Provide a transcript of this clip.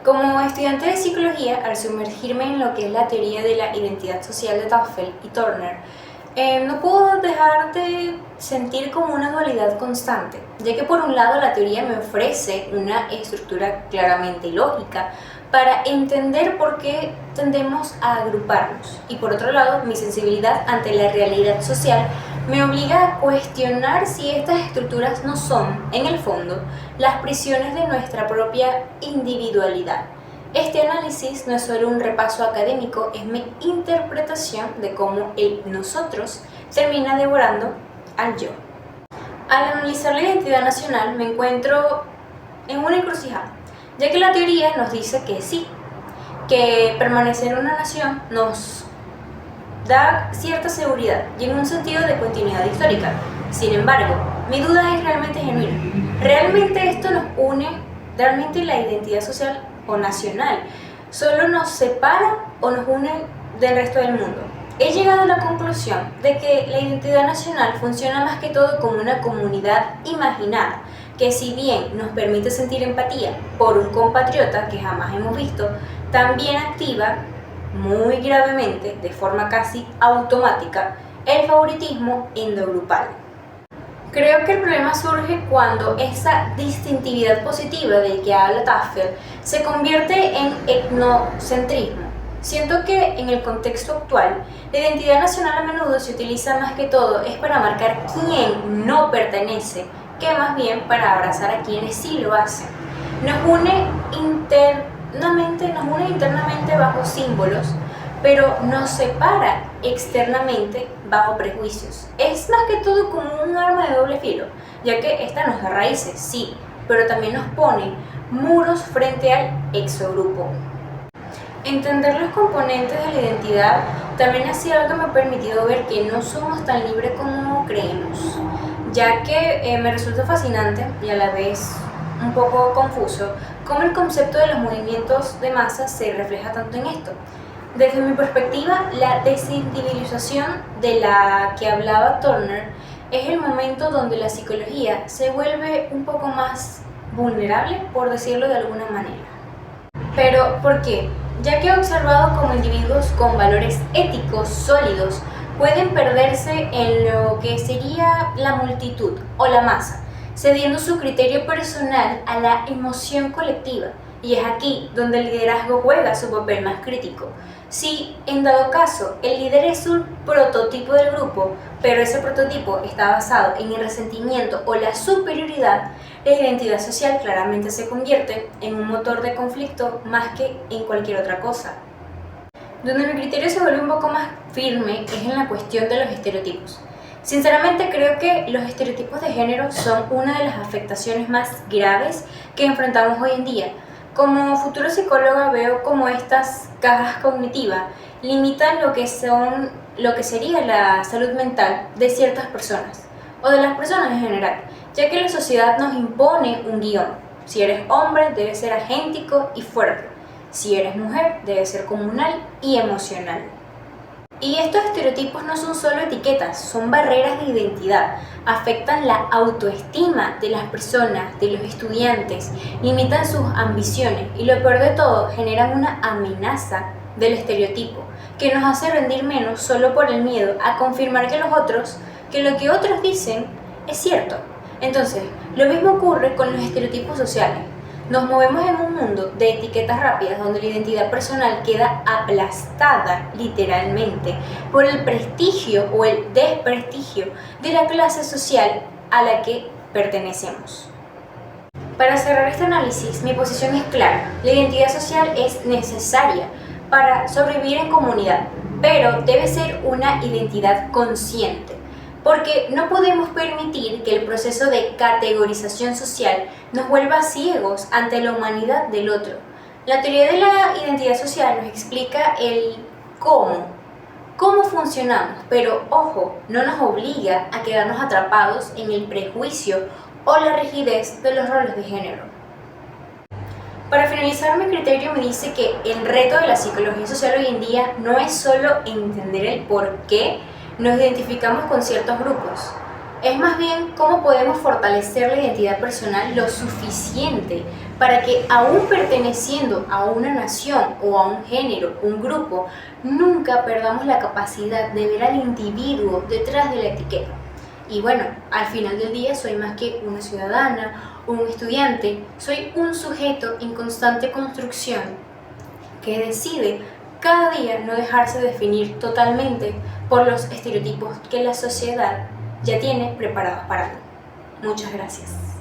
Como estudiante de psicología, al sumergirme en lo que es la teoría de la identidad social de Tafel y Turner, no puedo dejar de sentir como una dualidad constante, ya que por un lado la teoría me ofrece una estructura claramente lógica para entender por qué tendemos a agruparnos, y por otro lado mi sensibilidad ante la realidad social me obliga a cuestionar si estas estructuras no son, en el fondo, las prisiones de nuestra propia individualidad. Este análisis no es solo un repaso académico, es mi interpretación de cómo el nosotros termina devorando al yo. Al analizar la identidad nacional me encuentro en una encrucijada, ya que la teoría nos dice que sí, que permanecer en una nación nos da cierta seguridad y en un sentido de continuidad histórica. Sin embargo, mi duda es realmente genuina. ¿Realmente esto nos une? ¿Realmente la identidad social o nacional solo nos separa o nos une del resto del mundo? He llegado a la conclusión de que la identidad nacional funciona más que todo como una comunidad imaginada, que si bien nos permite sentir empatía por un compatriota que jamás hemos visto, también activa muy gravemente, de forma casi automática, el favoritismo endogrupal. Creo que el problema surge cuando esa distintividad positiva del que habla Tafel se convierte en etnocentrismo. Siento que en el contexto actual, la identidad nacional a menudo se utiliza más que todo es para marcar quién no pertenece, que más bien para abrazar a quienes sí lo hacen. Nos une internamente bajo símbolos, pero nos separa externamente bajo prejuicios. Es más que todo como un arma de doble filo, ya que esta nos da raíces, sí, pero también nos pone muros frente al exogrupo. Entender los componentes de la identidad también ha sido algo que me ha permitido ver que no somos tan libres como creemos, ya que me resulta fascinante y a la vez un poco confuso cómo el concepto de los movimientos de masa se refleja tanto en esto. Desde mi perspectiva, la desindividualización de la que hablaba Turner es el momento donde la psicología se vuelve un poco más vulnerable, por decirlo de alguna manera. ¿Pero por qué? Ya que he observado cómo individuos con valores éticos sólidos pueden perderse en lo que sería la multitud o la masa, cediendo su criterio personal a la emoción colectiva. Y es aquí donde el liderazgo juega su papel más crítico. Si, en dado caso, el líder es un prototipo del grupo, pero ese prototipo está basado en el resentimiento o la superioridad, la identidad social claramente se convierte en un motor de conflicto más que en cualquier otra cosa. Donde mi criterio se vuelve un poco más firme es en la cuestión de los estereotipos. Sinceramente creo que los estereotipos de género son una de las afectaciones más graves que enfrentamos hoy en día. Como futura psicóloga veo cómo estas cajas cognitivas limitan lo que sería la salud mental de ciertas personas, o de las personas en general, ya que la sociedad nos impone un guión. Si eres hombre, debes ser agéntico y fuerte. Si eres mujer, debes ser comunal y emocional. Y estos estereotipos no son solo etiquetas, son barreras de identidad, afectan la autoestima de las personas, de los estudiantes, limitan sus ambiciones y lo peor de todo, generan una amenaza del estereotipo que nos hace rendir menos solo por el miedo a confirmar que lo que otros dicen es cierto. Entonces, lo mismo ocurre con los estereotipos sociales. Nos movemos en un mundo de etiquetas rápidas donde la identidad personal queda aplastada literalmente por el prestigio o el desprestigio de la clase social a la que pertenecemos. Para cerrar este análisis, mi posición es clara. La identidad social es necesaria para sobrevivir en comunidad, pero debe ser una identidad consciente, porque no podemos permitir que el proceso de categorización social nos vuelva ciegos ante la humanidad del otro. La teoría de la identidad social nos explica el cómo funcionamos, pero ojo, no nos obliga a quedarnos atrapados en el prejuicio o la rigidez de los roles de género. Para finalizar, mi criterio me dice que el reto de la psicología social hoy en día no es solo entender el por qué nos identificamos con ciertos grupos, es más bien cómo podemos fortalecer la identidad personal lo suficiente para que aún perteneciendo a una nación o a un género, un grupo, nunca perdamos la capacidad de ver al individuo detrás de la etiqueta. Y bueno, al final del día soy más que una ciudadana, un estudiante, soy un sujeto en constante construcción que decide cada día no dejarse definir totalmente por los estereotipos que la sociedad ya tiene preparados para mí. Muchas gracias.